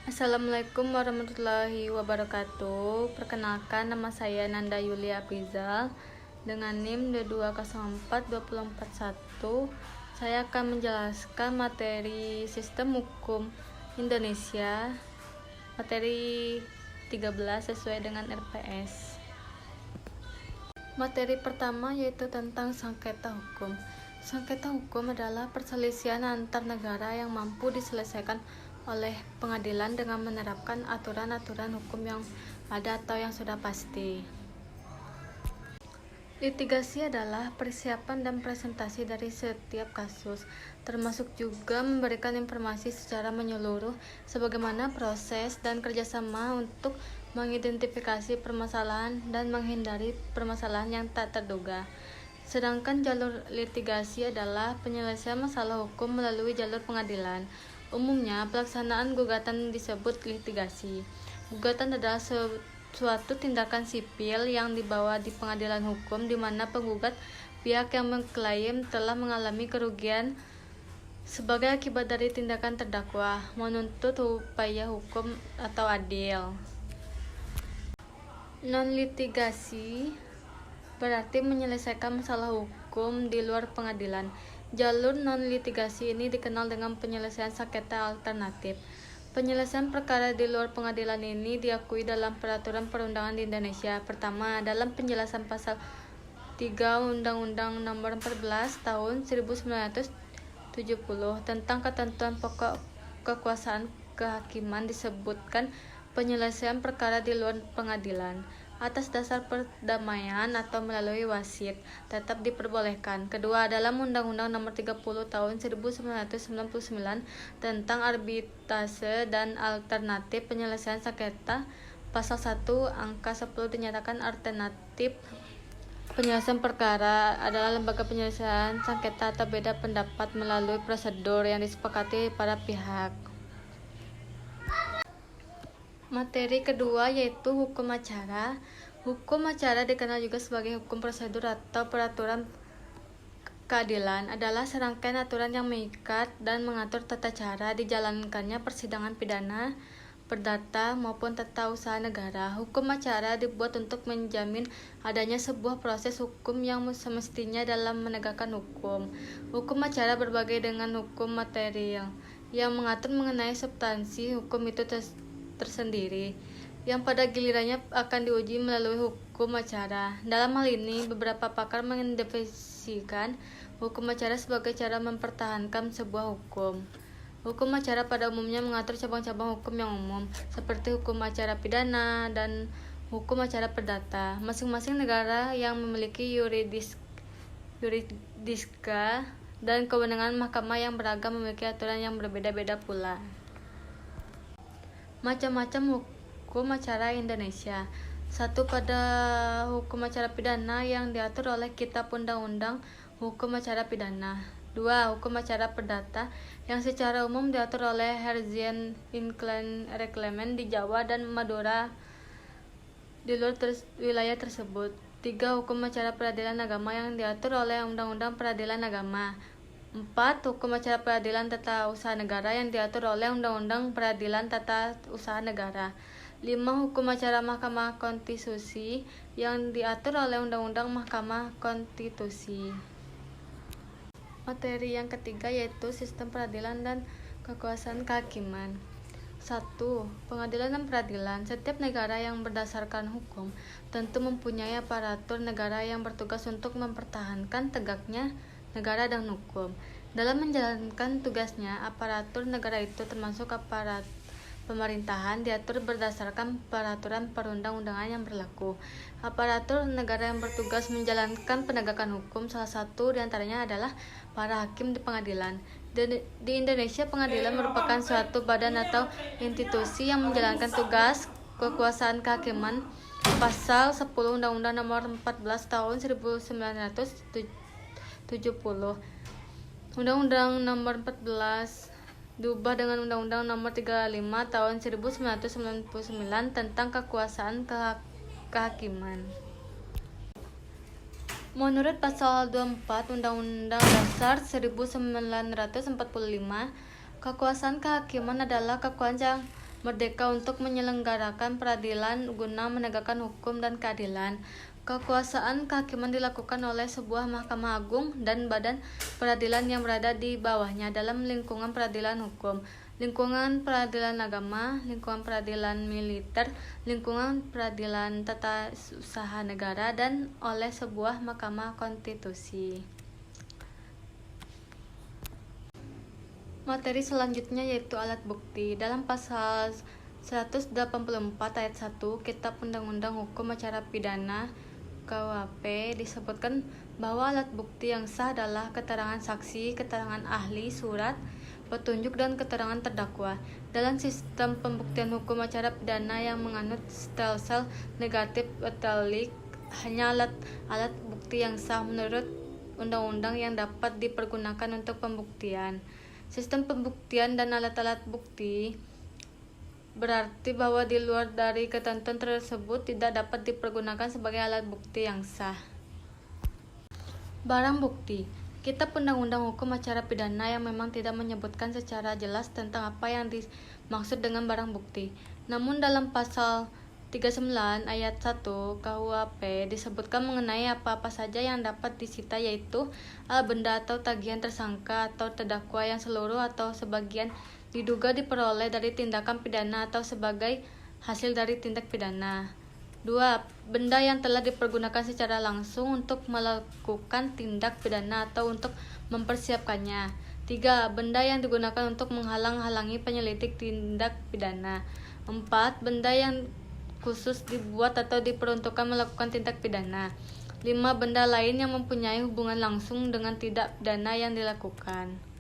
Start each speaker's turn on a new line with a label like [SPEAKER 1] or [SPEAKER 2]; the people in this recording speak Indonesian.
[SPEAKER 1] Assalamualaikum warahmatullahi wabarakatuh. Perkenalkan, nama saya Nanda Yulia Aprizal dengan NIM D204-241. Saya akan menjelaskan materi Sistem Hukum Indonesia materi 13 sesuai dengan RPS. Materi pertama yaitu tentang sengketa hukum. Sengketa hukum adalah perselisihan antar negara yang mampu diselesaikan oleh pengadilan dengan menerapkan aturan-aturan hukum yang ada atau yang sudah pasti. Litigasi adalah persiapan dan presentasi dari setiap kasus, termasuk juga memberikan informasi secara menyeluruh sebagaimana proses dan kerjasama untuk mengidentifikasi permasalahan dan menghindari permasalahan yang tak terduga. Sedangkan jalur litigasi adalah penyelesaian masalah hukum melalui jalur pengadilan. Umumnya, pelaksanaan gugatan disebut litigasi. Gugatan adalah suatu tindakan sipil yang dibawa di pengadilan hukum di mana penggugat pihak yang mengklaim telah mengalami kerugian sebagai akibat dari tindakan terdakwa menuntut upaya hukum atau adil. Non-litigasi berarti menyelesaikan masalah hukum di luar pengadilan. Jalur non-litigasi ini dikenal dengan penyelesaian sengketa alternatif. Penyelesaian perkara di luar pengadilan ini diakui dalam peraturan perundangan di Indonesia. Pertama, dalam penjelasan pasal 3 Undang-Undang Nomor 14 Tahun 1970 tentang ketentuan pokok kekuasaan kehakiman disebutkan penyelesaian perkara di luar pengadilan atas dasar perdamaian atau melalui wasit tetap diperbolehkan. Kedua, dalam Undang-Undang Nomor 30 Tahun 1999 tentang arbitrase dan alternatif penyelesaian sengketa, pasal 1 angka 10 dinyatakan alternatif penyelesaian perkara adalah lembaga penyelesaian sengketa atau beda pendapat melalui prosedur yang disepakati para pihak. Materi kedua yaitu hukum acara. Hukum acara dikenal juga sebagai hukum prosedur atau peraturan keadilan, adalah serangkaian aturan yang mengikat dan mengatur tata cara dijalankannya persidangan pidana, perdata maupun tata usaha negara. Hukum acara dibuat untuk menjamin adanya sebuah proses hukum yang semestinya dalam menegakkan hukum. Hukum acara berbeda dengan hukum material yang mengatur mengenai substansi hukum itu tersendiri, yang pada gilirannya akan diuji melalui hukum acara. Dalam hal ini, beberapa pakar mendefinisikan hukum acara sebagai cara mempertahankan sebuah hukum. Hukum acara pada umumnya mengatur cabang-cabang hukum yang umum, seperti hukum acara pidana dan hukum acara perdata. Masing-masing negara yang memiliki yurisdika dan kewenangan mahkamah yang beragam memiliki aturan yang berbeda-beda pula. Macam-macam hukum acara Indonesia. 1. Pada hukum acara pidana yang diatur oleh Kitab Undang-Undang Hukum Acara Pidana. 2. Hukum acara perdata yang secara umum diatur oleh Herzian Inclán Reglement di Jawa dan Madura di luar wilayah tersebut. 3. Hukum acara peradilan agama yang diatur oleh Undang-Undang Peradilan Agama. 4. Hukum acara peradilan tata usaha negara yang diatur oleh Undang-Undang Peradilan Tata Usaha Negara. 5. Hukum acara Mahkamah Konstitusi yang diatur oleh Undang-Undang Mahkamah Konstitusi. Materi yang ketiga yaitu sistem peradilan dan kekuasaan kehakiman. 1. Pengadilan dan peradilan. Setiap negara yang berdasarkan hukum tentu mempunyai aparatur negara yang bertugas untuk mempertahankan tegaknya negara dan hukum. Dalam menjalankan tugasnya, aparatur negara itu termasuk aparat pemerintahan diatur berdasarkan peraturan perundang-undangan yang berlaku. Aparatur negara yang bertugas menjalankan penegakan hukum salah satu diantaranya adalah para hakim di pengadilan. Di Indonesia, pengadilan merupakan suatu badan atau institusi yang menjalankan tugas kekuasaan kehakiman. Pasal 10 Undang-Undang Nomor 14 Tahun 1970. Undang-Undang Nomor 14 diubah dengan Undang-Undang Nomor 35 Tahun 1999 tentang kekuasaan kehakiman. Menurut pasal 24 Undang-Undang Dasar 1945, kekuasaan kehakiman adalah kekuasaan merdeka untuk menyelenggarakan peradilan guna menegakkan hukum dan keadilan. Kekuasaan kehakiman dilakukan oleh sebuah Mahkamah Agung dan badan peradilan yang berada di bawahnya dalam lingkungan peradilan hukum, lingkungan peradilan agama, lingkungan peradilan militer, lingkungan peradilan tata usaha negara, dan oleh sebuah Mahkamah Konstitusi. Materi selanjutnya yaitu alat bukti. Dalam pasal 184 ayat 1 Kitab Undang-Undang Hukum Acara Pidana KUHP disebutkan bahwa alat bukti yang sah adalah keterangan saksi, keterangan ahli, surat petunjuk, dan keterangan terdakwa. Dalam sistem pembuktian hukum acara pidana yang menganut stelsel negatif etalik, hanya alat bukti yang sah menurut undang-undang yang dapat dipergunakan untuk pembuktian. Sistem pembuktian dan alat-alat bukti berarti bahwa di luar dari ketentuan tersebut tidak dapat dipergunakan sebagai alat bukti yang sah. Barang bukti. Kitab Undang-Undang Hukum Acara Pidana yang memang tidak menyebutkan secara jelas tentang apa yang dimaksud dengan barang bukti. Namun dalam pasal 39 ayat 1 KUHP disebutkan mengenai apa-apa saja yang dapat disita, yaitu benda atau tagihan tersangka atau terdakwa yang seluruh atau sebagian diduga diperoleh dari tindakan pidana atau sebagai hasil dari tindak pidana. 2. Benda yang telah dipergunakan secara langsung untuk melakukan tindak pidana atau untuk mempersiapkannya. 3. Benda yang digunakan untuk menghalang-halangi penyelidik tindak pidana. 4. Benda yang khusus dibuat atau diperuntukkan melakukan tindak pidana. 5. Benda lain yang mempunyai hubungan langsung dengan tindak pidana yang dilakukan.